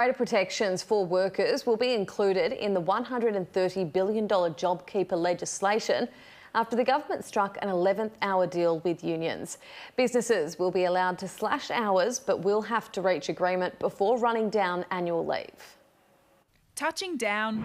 Greater protections for workers will be included in the $130 billion JobKeeper legislation after the government struck an 11th hour deal with unions. Businesses will be allowed to slash hours but will have to reach agreement before running down annual leave. Touching down,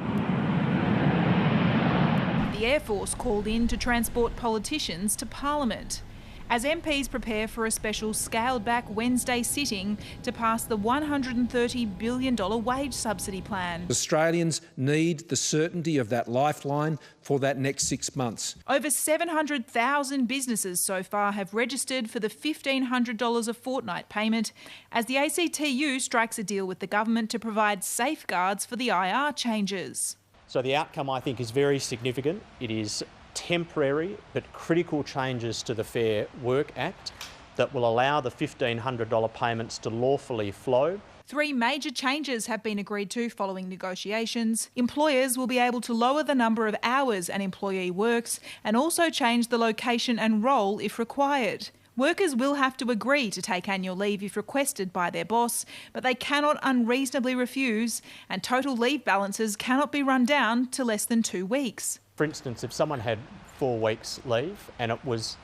the Air Force called in to transport politicians to Parliament as MPs prepare for a special scaled-back Wednesday sitting to pass the $130 billion wage subsidy plan. Australians need the certainty of that lifeline for that next 6 months. Over 700,000 businesses so far have registered for the $1,500 a fortnight payment as the ACTU strikes a deal with the government to provide safeguards for the IR changes. So the outcome, I think, is very significant. It is temporary but critical changes to the Fair Work Act that will allow the $1,500 payments to lawfully flow. 3 major changes have been agreed to following negotiations. Employers will be able to lower the number of hours an employee works and also change the location and role if required. Workers will have to agree to take annual leave if requested by their boss, but they cannot unreasonably refuse, and total leave balances cannot be run down to less than 2 weeks. For instance, if someone had 4 weeks leave and it was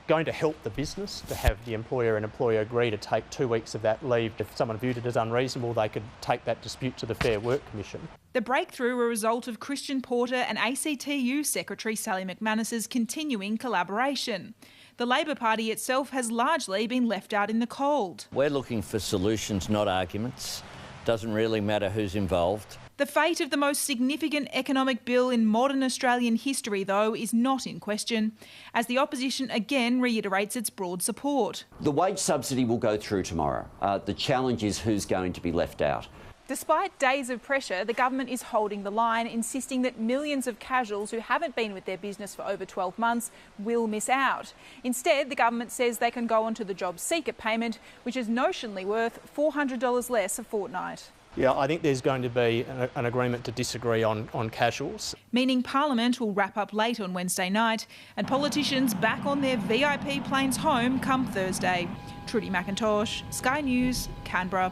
going to help the business to have the employer and employer agree to take 2 weeks of that leave, if someone viewed it as unreasonable, they could take that dispute to the Fair Work Commission. The breakthrough a result of Christian Porter and ACTU Secretary Sally McManus's continuing collaboration. The Labor Party itself has largely been left out in the cold. We're looking for solutions, not arguments. Doesn't really matter who's involved. The fate of the most significant economic bill in modern Australian history, though, is not in question, as the opposition again reiterates its broad support. The wage subsidy will go through tomorrow. The challenge is who's going to be left out. Despite days of pressure, the government is holding the line, insisting that millions of casuals who haven't been with their business for over 12 months will miss out. Instead, the government says they can go onto the JobSeeker payment, which is notionally worth $400 less a fortnight. Yeah, I think there's going to be an agreement to disagree on casuals. Meaning Parliament will wrap up late on Wednesday night and politicians back on their VIP planes home come Thursday. Trudy McIntosh, Sky News, Canberra.